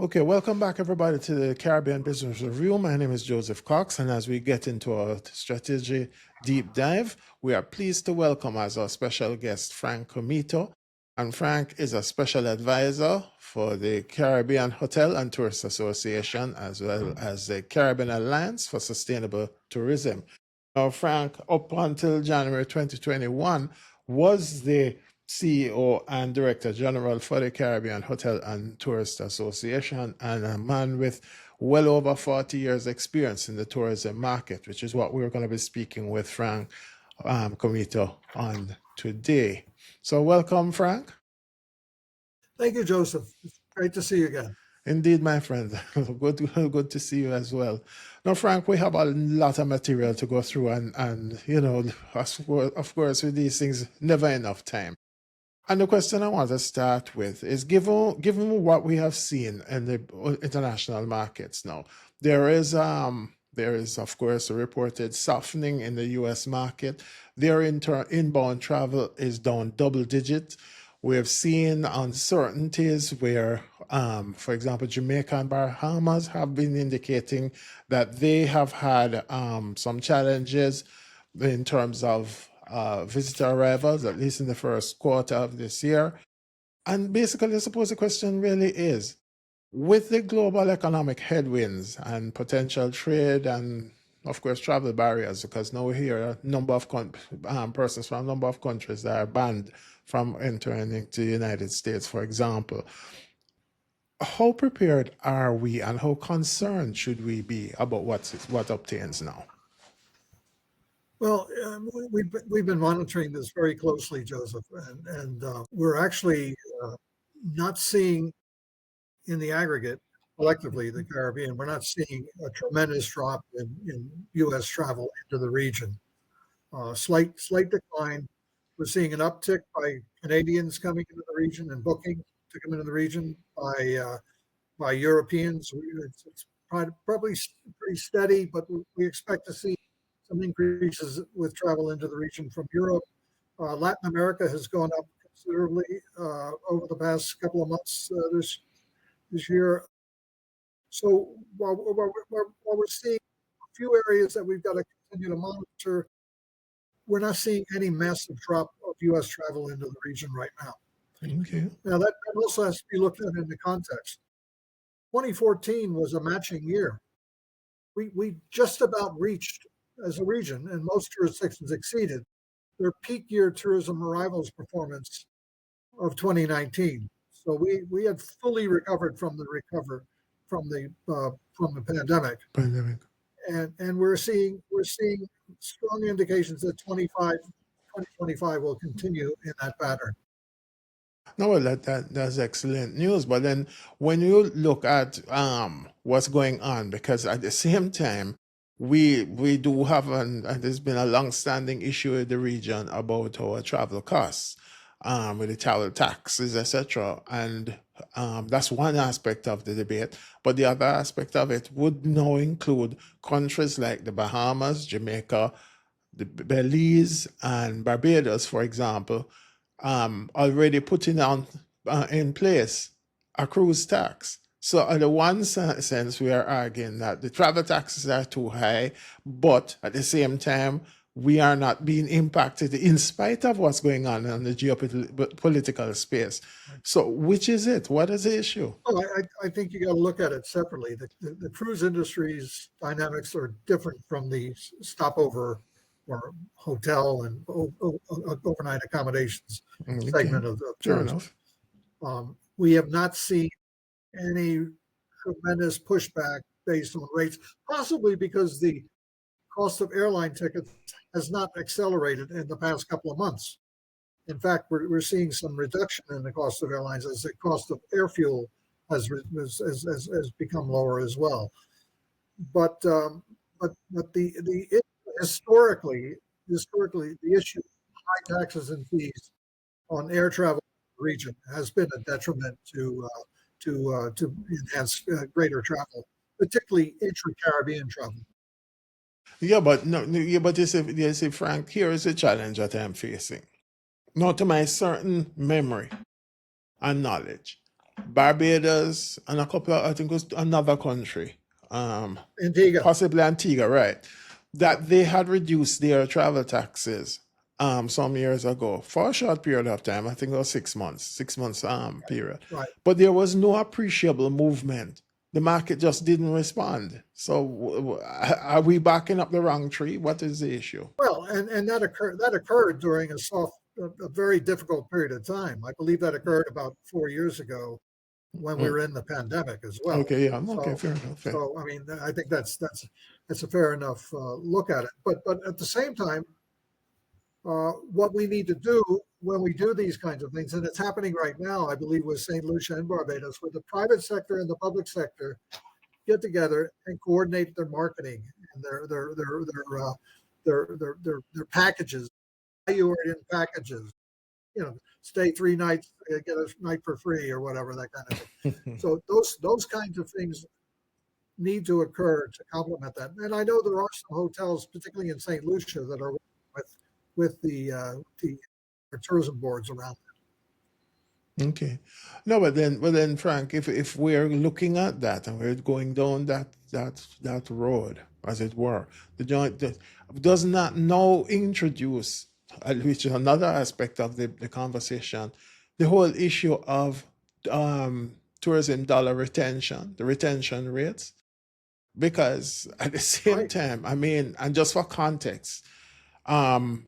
Okay, welcome back everybody to the Caribbean Business Review. My name is Joseph Cox, and as we get into our strategy deep dive, we are pleased to welcome as our special guest Frank Comito. And Frank is a special advisor for the Caribbean Hotel and Tourist Association, as well as the Caribbean Alliance for Sustainable Tourism. Now, Frank, up until January 2021, was the CEO and Director General for the Caribbean Hotel and Tourist Association, and a man with well over 40 years experience in the tourism market, which is what we're going to be speaking with Frank Comito on today. So welcome, Frank. Thank you, Joseph. It's great to see you again. Indeed, my friend. Good to see you as well. Now, Frank, we have a lot of material to go through, and of course, with these things, never enough time. And the question I want to start with is, given what we have seen in the international markets now, there is of course a reported softening in the U.S. market. Their inbound travel is down double digit. We have seen uncertainties where, for example, Jamaica and Bahamas have been indicating that they have had some challenges in terms of visitor arrivals, at least in the first quarter of this year. And basically, I suppose the question really is, with the global economic headwinds and potential trade and, of course, travel barriers, because now we hear a number of persons from a number of countries that are banned from entering into the United States, for example. How prepared are we, and how concerned should we be about what obtains now? Well, we've been monitoring this very closely, Joseph, and we're actually not seeing in the aggregate, collectively, the Caribbean, we're not seeing a tremendous drop in U.S. travel into the region. Slight decline. We're seeing an uptick by Canadians coming into the region and booking to come into the region by Europeans. It's probably pretty steady, but we expect to see some increases with travel into the region from Europe. Latin America has gone up considerably over the past couple of months this year. So while we're seeing a few areas that we've got to continue to monitor, we're not seeing any massive drop of U.S. travel into the region right now. Okay. Now that also has to be looked at in the context. 2014 was a matching year. We just about reached, as a region, and most jurisdictions exceeded their peak year tourism arrivals performance of 2019. So we had fully recovered from the pandemic. And we're seeing strong indications that 2025 will continue in that pattern. No, well, that's excellent news. But then when you look at what's going on, because at the same time, we do have, and there's been a long-standing issue in the region about our travel costs, with the travel taxes, etc. And that's one aspect of the debate. But the other aspect of it would now include countries like the Bahamas, Jamaica, the Belize, and Barbados, for example, already putting on in place a cruise tax. So in the one sense, we are arguing that the travel taxes are too high, but at the same time, we are not being impacted in spite of what's going on in the geopolitical space. So which is it? What is the issue? Well, I think you got to look at it separately. The cruise industry's dynamics are different from the stopover or hotel and overnight accommodations segment of tourism. We have not seen any tremendous pushback based on rates, possibly because the cost of airline tickets has not accelerated in the past couple of months. In fact, we're seeing some reduction in the cost of airlines as the cost of air fuel has become lower as well. But historically, the issue of high taxes and fees on air travel in the region has been a detriment to enhance greater travel, particularly intra-Caribbean travel. Yeah, but you see, Frank, here is a challenge that I'm facing. Not to my certain memory and knowledge, Barbados, and a couple of, I think it was another country, Antigua. possibly Antigua, right? Yeah. That they had reduced their travel taxes some years ago for a short period of time. I think it was 6 months, 6 months period. Right. But there was no appreciable movement. The market just didn't respond. So are we backing up the wrong tree? What is the issue? Well, and that occurred during a very difficult period of time. I believe that occurred about 4 years ago when we Mm, were in the pandemic as well. okay, yeah, okay, So, fair enough. Fair. I mean, I think that's a fair enough look at it. But at the same time, what we need to do when we do these kinds of things, and it's happening right now, I believe, with St. Lucia and Barbados, where the private sector and the public sector get together and coordinate their marketing and their packages, value-oriented packages. Stay 3 nights, get a night for free, or whatever, that kind of thing. So those kinds of things need to occur to complement that. And I know there are some hotels, particularly in St. Lucia, that are with the tourism boards around. Okay. No, but then, Frank, if we're looking at that and we're going down that road, as it were, the joint does not now introduce, which is another aspect of the conversation, the whole issue of tourism dollar retention, the retention rates, because at the same Right. time, I mean, and just for context, um,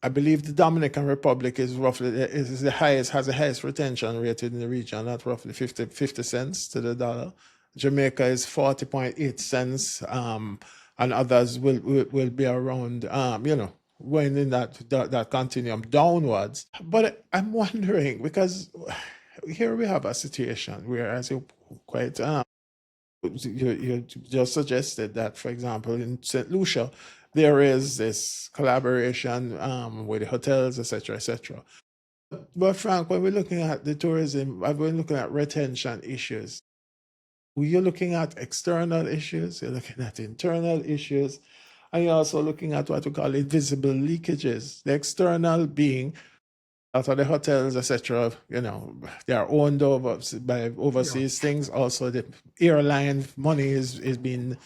I believe the Dominican Republic is the highest, has the highest retention rate in the region at roughly 50 cents to the dollar. Jamaica is 40.8 cents, and others will be around, going in that continuum downwards. But I'm wondering, because here we have a situation where, as you quite you just suggested that, for example, in St. Lucia, there is this collaboration with the hotels, etc., etc. But Frank, when we're looking at the tourism, when we're looking at retention issues, you're looking at external issues, you're looking at internal issues, and you're also looking at what we call invisible leakages. The external being out of the hotels, etc., they are owned over by Yeah. overseas things. Also, the airline money is being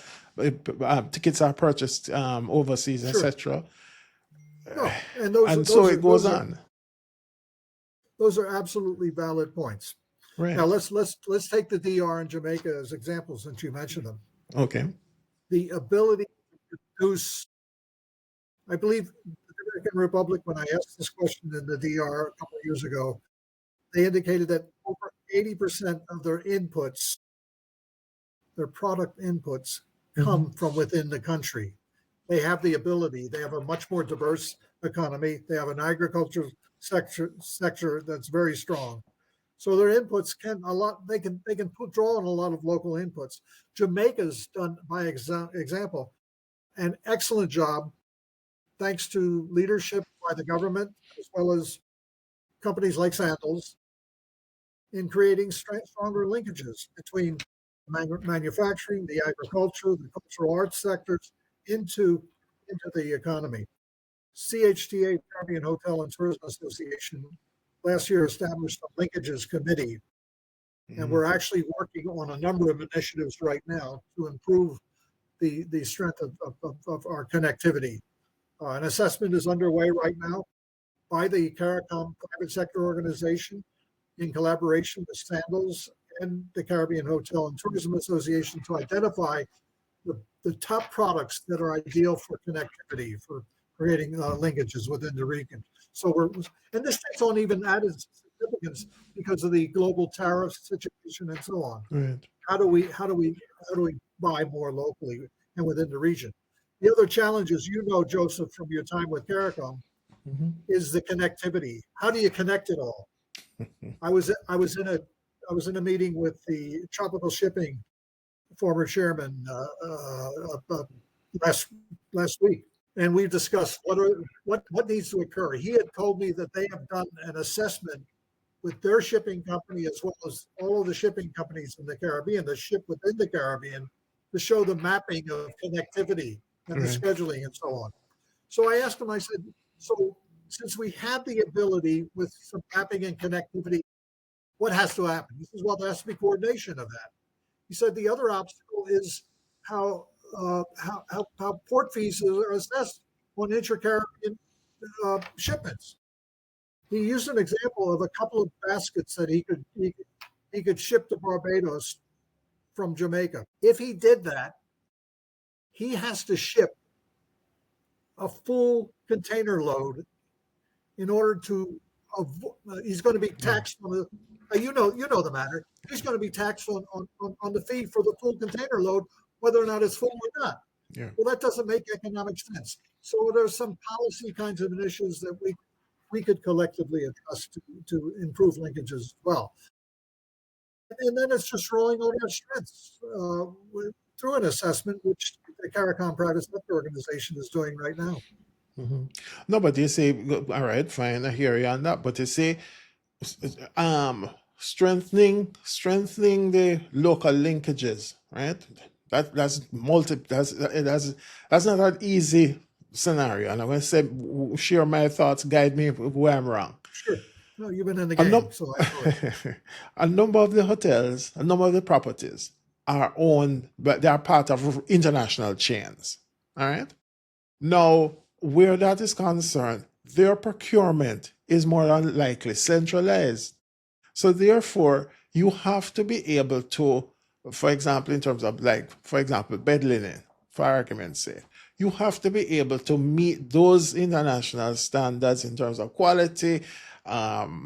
tickets are purchased overseas, Sure. etc. No, and those And so those are it goes those are on. those are absolutely valid points. Now Right. let's take the DR and Jamaica as examples, since you mentioned them. Okay. The ability to produce, I believe, the Dominican Republic, when I asked this question in the DR a couple of years ago, they indicated that over 80% of their inputs, their product inputs, Mhm. come from within the country. They have the ability. They have a much more diverse economy. They have an agricultural sector that's very strong. So their inputs can a lot. They can draw on a lot of local inputs. Jamaica's done, by example, an excellent job, thanks to leadership by the government as well as companies like Sandals, in creating stronger linkages between manufacturing, the agriculture, the cultural arts sectors into the economy. CHTA, Caribbean Hotel and Tourism Association, last year established a linkages committee, and Mhm. we're actually working on a number of initiatives right now to improve the strength of our connectivity. An assessment is underway right now by the CARICOM private sector organization in collaboration with Sandals and the Caribbean Hotel and Tourism Association to identify the top products that are ideal for connectivity, for creating linkages within the region. So and this takes on even added significance because of the global tariff situation and so on. Right. How do we buy more locally and within the region? The other challenge is, Joseph, from your time with CARICOM, Mhm. is the connectivity. How do you connect it all? I was in a meeting with the Tropical Shipping former chairman last last week, and we discussed what needs to occur. He had told me that they have done an assessment with their shipping company as well as all of the shipping companies in the Caribbean, the ship within the Caribbean, to show the mapping of connectivity and the Right. scheduling and so on. So I asked him, I said, so since we have the ability with some mapping and connectivity, what has to happen? He says, well, there has to be coordination of that. He said the other obstacle is how port fees are assessed on intra-Caribbean shipments. He used an example of a couple of baskets that he could ship to Barbados from Jamaica. If he did that, he has to ship a full container load in order to he's going to be taxed on the you know the matter. He's going to be taxed on the fee for the full container load, whether or not it's full or not. Yeah. Well, that doesn't make economic sense. So there's some policy kinds of issues that we could collectively address to improve linkages as well. And then it's just rolling out our strengths through an assessment, which the CARICOM Private Sector Organization is doing right now. Mm-hmm. No, but you say, all right, fine, I hear you on that. But you say, strengthening the local linkages, right? That's not an easy scenario. And I'm going to say, share my thoughts, guide me where I'm wrong. Sure. No, you've been in the game, so I know it. A number of the hotels, a number of the properties are owned, but they are part of international chains. All right. Now, where that is concerned, their procurement is more than likely centralized. So therefore, you have to be able to, for example, in terms of bed linen, for argument's sake, you have to be able to meet those international standards in terms of quality,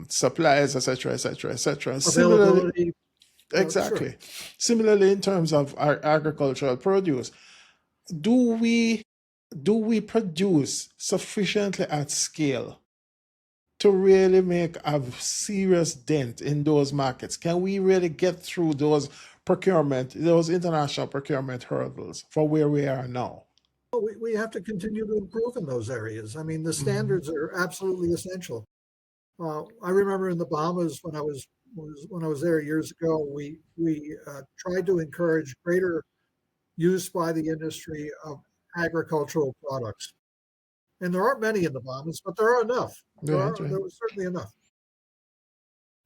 supplies, etc., etc., etc. Availability. Exactly. Sure. Similarly, in terms of our agricultural produce, do we produce sufficiently at scale to really make a serious dent in those markets? Can we really get through those international procurement hurdles for where we are now? We have to continue to improve in those areas. I mean, the standards are absolutely essential. I remember in the Bahamas when I was there years ago, we tried to encourage greater use by the industry of agricultural products. And there aren't many in the Bahamas, but there are enough. There was certainly enough.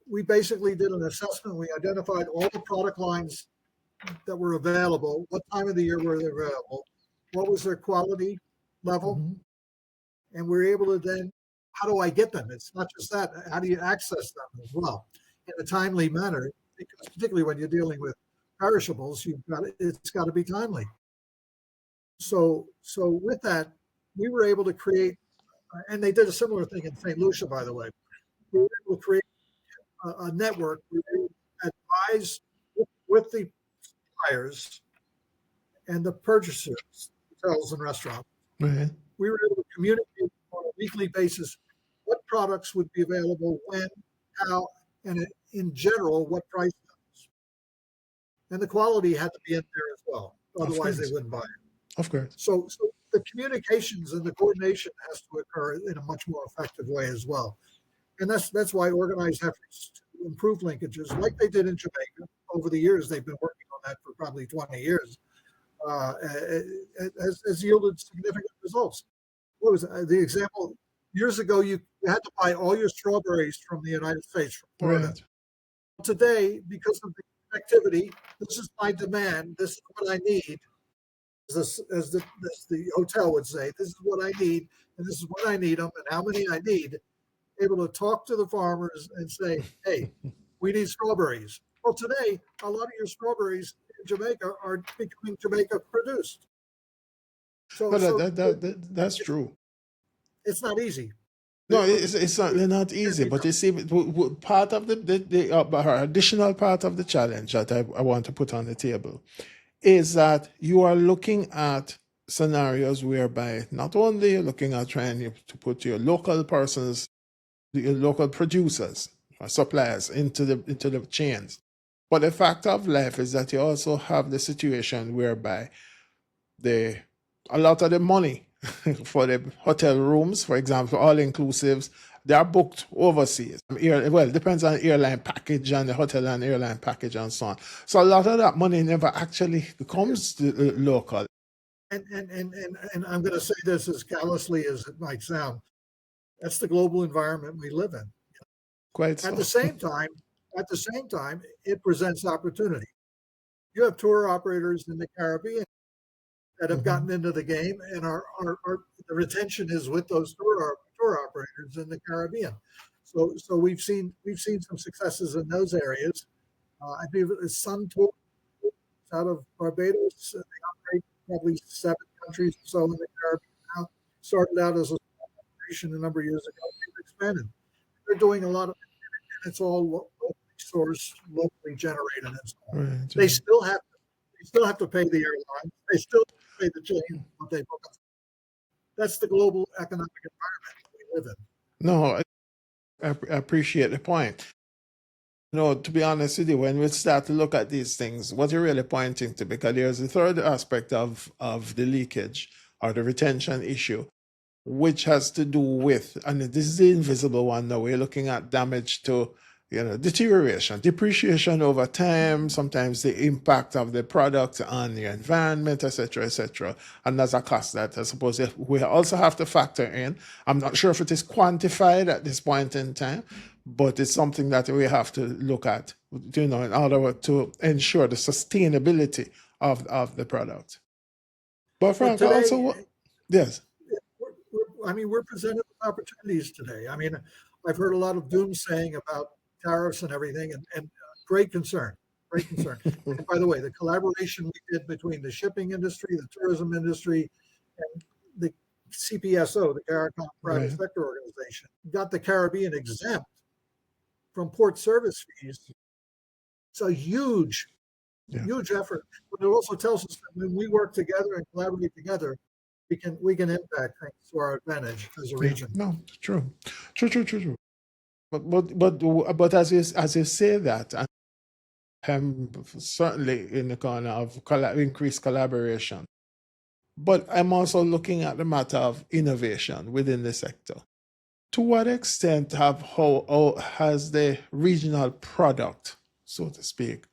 We basically did an assessment. We identified all the product lines that were available, what time of the year were they available, what was their quality level, and we were able to then, how do I get them? It's not just that, how do you access them as well in a timely manner? Because particularly when you're dealing with perishables, it's got to be timely. So with that, we were able to create, and they did a similar thing in St. Lucia, by the way. We were able to create a network. We were able to advise with the suppliers and the purchasers, hotels and restaurants. Right. We were able to communicate on a weekly basis what products would be available, when, how, and in general, what price levels. And the quality had to be in there as well. Otherwise, they wouldn't buy it. Of course. So the communications and the coordination has to occur in a much more effective way as well. And that's why organized efforts to improve linkages, like they did in Jamaica over the years, they've been working on that for probably 20 years, has yielded significant results. What was the example? Years ago, you had to buy all your strawberries from the United States, from Florida. Right. Today, because of the activity, this is my demand, this is what I need. As the hotel would say, this is what I need, and this is what I need them, and how many I need. Able to talk to the farmers and say, hey, we need strawberries. Well, today, a lot of your strawberries in Jamaica are becoming Jamaica produced. So, that's true. It's not easy. No, it's certainly not easy. But you see, part of the additional part of the challenge that I want to put on the table is that you are looking at scenarios whereby not only you're looking at trying to put your local persons, your local producers or suppliers into the chains, but the fact of life is that you also have the situation whereby a lot of the money for the hotel rooms, for example, all inclusives, they are booked overseas. Well, it depends on the airline package and the hotel and airline package and so on. So a lot of that money never actually comes to local. And I'm going to say this as callously as it might sound. That's the global environment we live in. Quite so. At the same time, At the same time, it presents opportunity. You have tour operators in the Caribbean that have Mhm. gotten into the game, and the retention is with those tour operators in the Caribbean. So we've seen some successes in those areas. I believe it's Sun Tour out of Barbados. They operate probably 7 countries or so in the Caribbean now. Started out as a operation a number of years ago. They've expanded. They're doing a lot of, and it's all locally sourced, locally generated, and so on. Right. They Right. still have to pay the airlines. They still pay the change what they book. That's the global economic environment we live in. No, I appreciate the point. No, to be honest with you, when we start to look at these things, what you're really pointing to, because there's a third aspect of the leakage or the retention issue, which has to do with, and this is the invisible one now, we're looking at damage to, deterioration, depreciation over time, sometimes the impact of the product on the environment, etc., etc. And that's a cost that I suppose we also have to factor in. I'm not sure if it is quantified at this point in time, but it's something that we have to look at, in order to ensure the sustainability of the product. But But Frank, today, also, yes. we're presented with opportunities today. I mean, I've heard a lot of doomsaying about tariffs and everything, and great concern, great concern. And by the way, the collaboration we did between the shipping industry, the tourism industry, and the CPSO, the CARICOM Private Right. Sector Organization, got the Caribbean exempt from port service fees. It's a huge, Yeah. huge effort. But it also tells us that when we work together and collaborate together, we can impact things to our advantage as a Yeah. region. No, true. True, true, true, true. But as you say that, I'm certainly in the corner of increased collaboration. But I'm also looking at the matter of innovation within the sector. To what extent has the regional product, so to speak,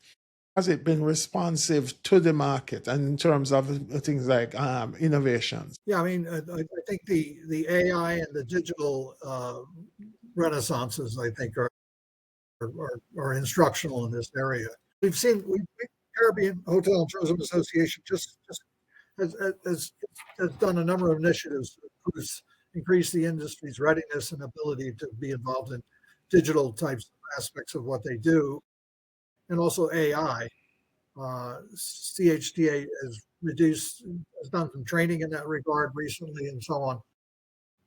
has it been responsive to the market and in terms of things like innovations? Yeah, I mean, I think the AI and the digital renaissances, I think, are instructional in this area. Caribbean Hotel and Tourism Association just has done a number of initiatives to increase the industry's readiness and ability to be involved in digital types of aspects of what they do, and also AI. CHTA has done some training in that regard recently, and so on.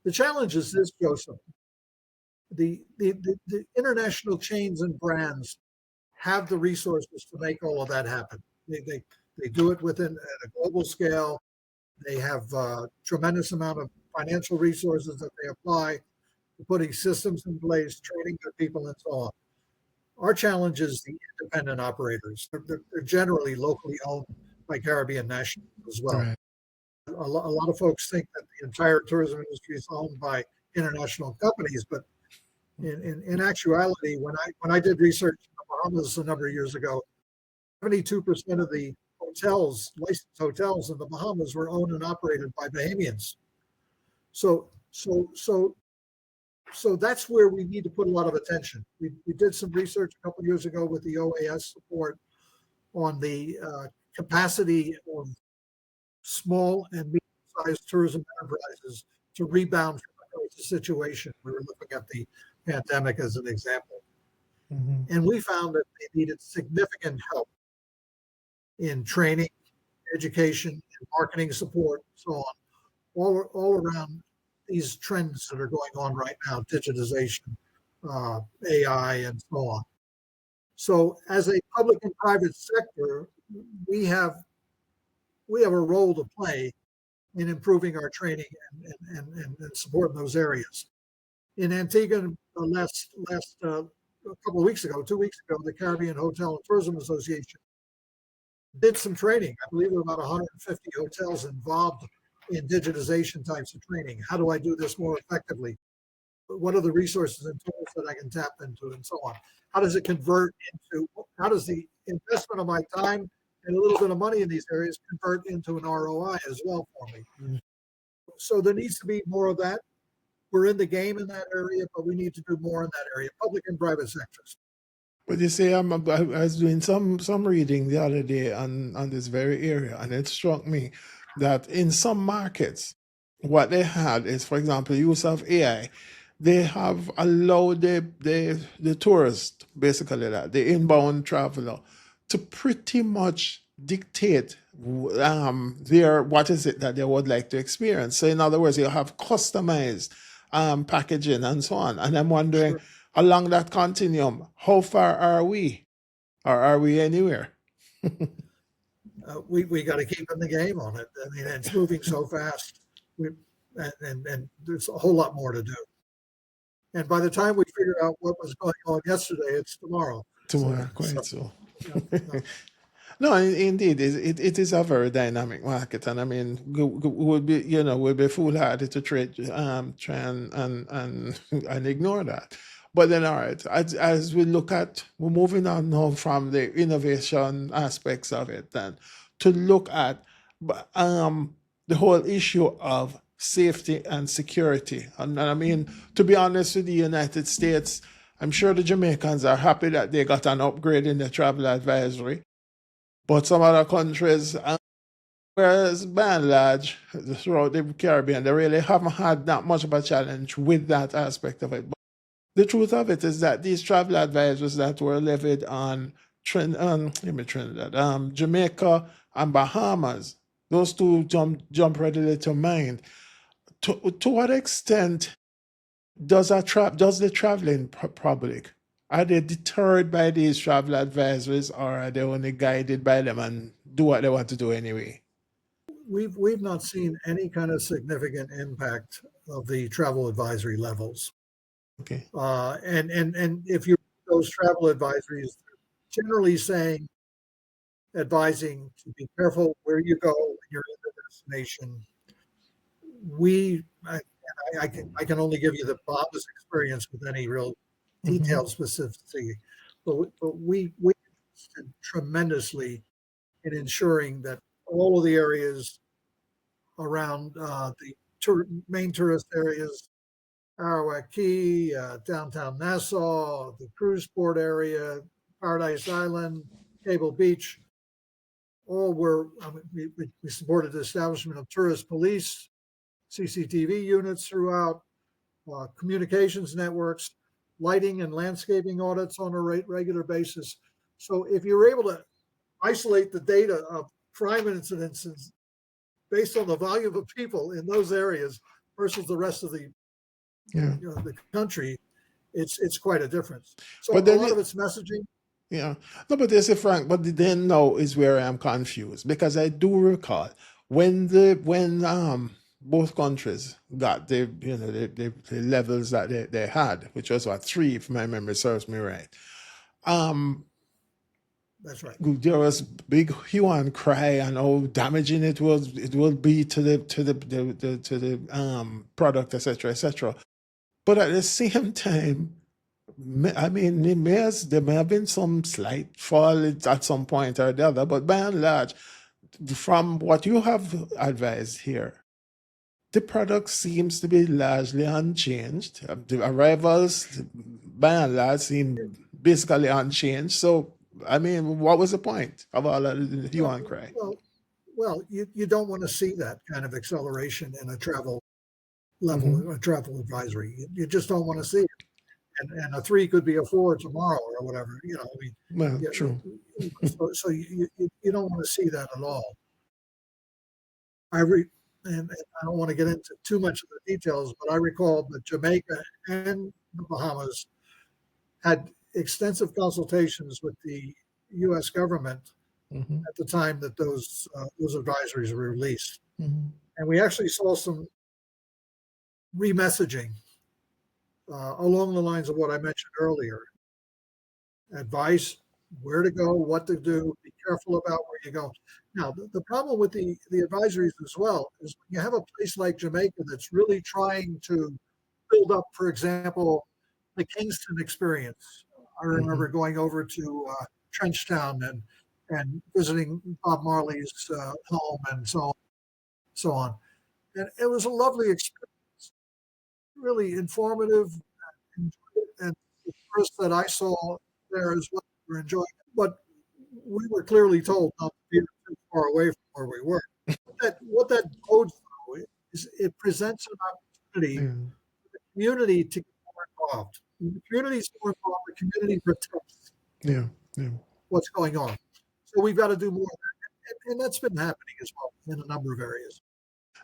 The challenge is this, Joseph. The international chains and brands have the resources to make all of that happen. They do it within at a global scale. They have a tremendous amount of financial resources that they apply to putting systems in place, training good people, and so on. Our challenge is the independent operators. They're generally locally owned by Caribbean nationals as well. Right. A lot of folks think that the entire tourism industry is owned by international companies, but in actuality, when I did research in the Bahamas a number of years ago, 72% of the licensed hotels in the Bahamas were owned and operated by Bahamians. So so so so that's where we need to put a lot of attention. We did some research a couple of years ago with the OAS support on the capacity of small and medium-sized tourism enterprises to rebound from the crisis situation. We were looking at the pandemic as an example. Mhm. And we found that they needed significant help in training, education, and marketing support, so on, all around these trends that are going on right now, digitization, AI, and so on. So as a public and private sector, we have we have a role to play in improving our training and support in those areas. In Antigua, a couple of weeks ago, 2 weeks ago, the Caribbean Hotel and Tourism Association did some training. I believe there were about 150 hotels involved in digitization types of training. How do I do this more effectively? What are the resources and tools that I can tap into, and so on? How does it convert into, how does the investment of my time and a little bit of money in these areas convert into an ROI as well for me? Mm. So there needs to be more of that. We're in the game in that area, but we need to do more in that area, public and private sectors. But you see, I was doing some reading the other day on this very area, and it struck me that in some markets, what they had is, for example, use of AI. They have allowed the tourist, basically that the inbound traveler, to pretty much dictate their what is it that they would like to experience. So, in other words, you have customized packaging and so on. And I'm wondering, Sure. along that continuum, how far are we, or are we anywhere? We got to keep in the game on it. I mean, it's moving so fast. We and there's a whole lot more to do. And by the time we figure out what was going on yesterday, it's tomorrow. So, Tomorrow, so quite so. yeah, no, No, indeed, it is a very dynamic market, and I mean, would be would be foolhardy to try and ignore that. But then, all right, as we look at, we're moving on now from the innovation aspects of it, then to look at the whole issue of safety and security. And I mean, to be honest with the United States, I'm sure the Jamaicans are happy that they got an upgrade in the travel advisory. But some other countries, whereas by and large, throughout the Caribbean, they really haven't had that much of a challenge with that aspect of it. But the truth of it is that these travel advisors that were levied on Trinidad, Jamaica, and Bahamas, those two jump readily to mind. To what extent does the traveling public, are they deterred by these travel advisories, or are they only guided by them and do what they want to do anyway? we've not seen any kind of significant impact of the travel advisory levels. Okay. And if you those travel advisories, generally saying advising to be careful where you go when you're in the destination. We I can only give you the Bahamas experience with any real Mm-hmm. detailed specificity, but we invested tremendously in ensuring that all of the areas around the main tourist areas, Arawak Key, downtown Nassau, the cruise port area, Paradise Island, Cable Beach, all were, we supported the establishment of tourist police, CCTV units throughout, communications networks, lighting and landscaping audits on a regular basis. So if you're able to isolate the data of crime incidents based on the volume of people in those areas versus the rest of Yeah. the country, it's quite a difference. So But a then lot of it, it's messaging. yeah. No, but they say, Frank, but then now is where I'm confused, because I do recall when both countries got the levels that they had, which was what, three, if my memory serves me right. Um, That's right. there was big hue and cry and how damaging it will be to the product, etc., etc. But at the same time, I mean, there may have been some slight fall at some point or the other, but by and large, from what you have advised here, the product seems to be largely unchanged. The arrivals, by and large, seem basically unchanged. So, I mean, what was the point of all of the hue Well, and cry? well, well, you don't want to see that kind of acceleration in a travel level, Mm-hmm. a travel advisory. You just don't want to see it. And a three could be a four tomorrow or whatever. I mean, Well, yeah, true. so you don't want to see that at all. I re, and I don't want to get into too much of the details, but I recall that Jamaica and the Bahamas had extensive consultations with the U.S. government Mm-hmm. at the time that those advisories were released, Mm-hmm. and we actually saw some remessaging along the lines of what I mentioned earlier: advice, where to go, what to do, be careful about where you go. Now, the problem with the advisories as well is when you have a place like Jamaica that's really trying to build up, for example, the Kingston experience. I Mm-hmm. remember going over to Trenchtown and visiting Bob Marley's home and so on. And it was a lovely experience, really informative, and the tourists that I saw there as well We're enjoying it. But we were clearly told not to be too far away from where we were. What that bodes though is it presents an opportunity Yeah, for the community to get more involved. When the community is more involved, the community protects yeah, yeah. what's going on. So we've got to do more of that. And that's been happening as well in a number of areas.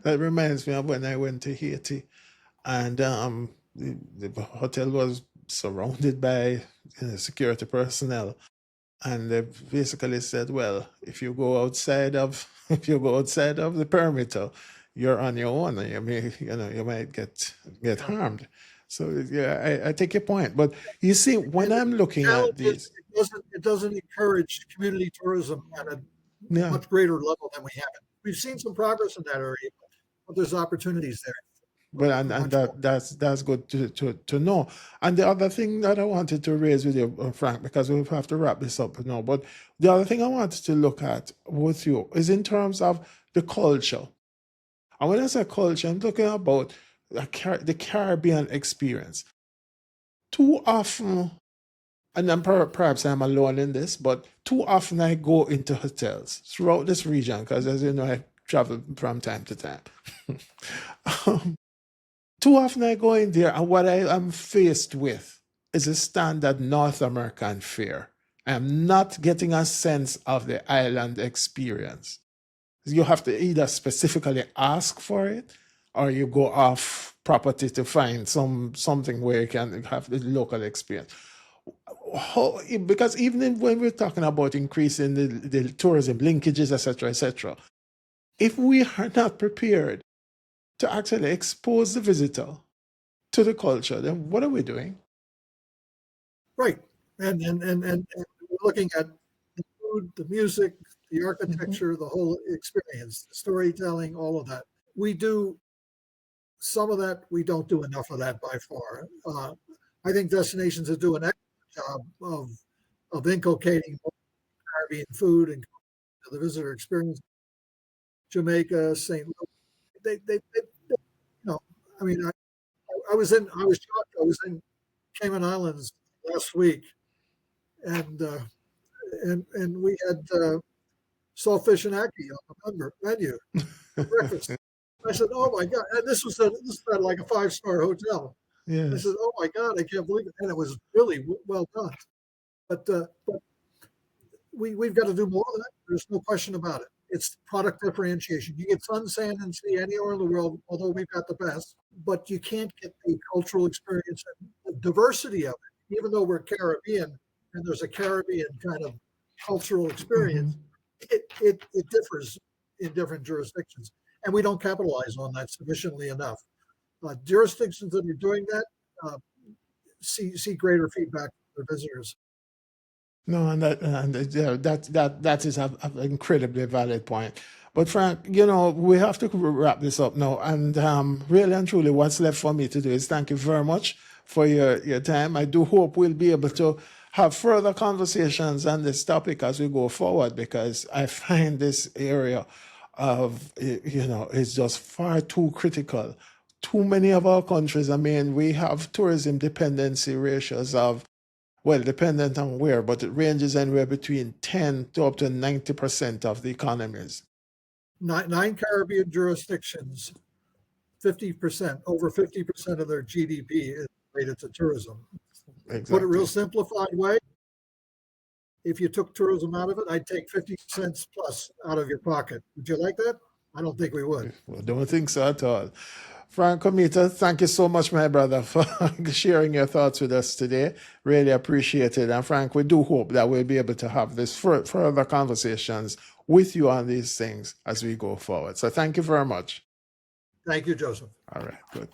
That reminds me of when I went to Haiti, and the hotel was surrounded by security personnel, and they basically said, "Well, if you go outside of if you go outside of the perimeter, you're on your own, and you might get Yeah. harmed." So yeah, I take your point, but you see, when And the I'm looking challenge at is these, it doesn't encourage community tourism at a yeah. much greater level than we have it. We've seen some progress in that area, but there's opportunities there But for and much more. that's good to know. And the other thing that I wanted to raise with you, Frank, because we have to wrap this up now. But the other thing I wanted to look at with you is in terms of the culture. And when I say culture, I'm talking about the Caribbean experience. Too often, and perhaps I'm alone in this, but too often I go into hotels throughout this region because, as you know, I travel from time to time. Too often I go in there, and what I am faced with is a standard North American fare. I'm not getting a sense of the island experience. You have to either specifically ask for it, or you go off property to find something where you can have the local experience. Because even when we're talking about increasing the tourism linkages, etc., if we are not prepared to actually expose the visitor to the culture, then what are we doing? Right. And we're looking at the food, the music, the Mhm. architecture, the whole experience, the storytelling, all of that. We do some of that. We don't do enough of that by far. I think destinations that do an excellent job of inculcating Caribbean food and the visitor experience. Jamaica, St. Louis, you know, I mean, I was shocked. I was in Cayman Islands last week, and and we had saltfish and ackee on the menu for breakfast. I said, "Oh my God!" And this was at like a 5-star hotel. I said, Yes. "Oh my God, I can't believe it!" And it was really well done. But we've got to do more of that. There's no question about it. It's product differentiation. You get sun, sand, and sea anywhere in the world, although we've got the best, but you can't get the cultural experience and the diversity of it. Even though we're Caribbean and there's a Caribbean kind of cultural Mhm. experience, it differs in different jurisdictions. And we don't capitalize on that sufficiently enough. Jurisdictions that are doing that see greater feedback from their visitors. No, yeah, that is an incredibly valid point. But Frank, we have to wrap this up now, and really and truly, what's left for me to do is thank you very much for your time. I do hope we'll be able to have further conversations on this topic as we go forward, because I find this area of is just far too critical. Too many of our countries, I mean, we have tourism dependency ratios of, well, dependent on where, but it ranges anywhere between 10 to up to 90% of the economies. Nine Caribbean jurisdictions, 50%, over 50% of their GDP is related to tourism. Put it real Exactly. simplified way, if you took tourism out of it, I'd take 50 cents plus out of your pocket. Would you like that? I don't think we would. I don't think so at all. Frank Comito, thank you so much, my brother, for sharing your thoughts with us today. Really appreciate it. And Frank, we do hope that we'll be able to have this further conversations with you on these things as we go forward. So thank you very much. Thank you, Joseph. All right, good.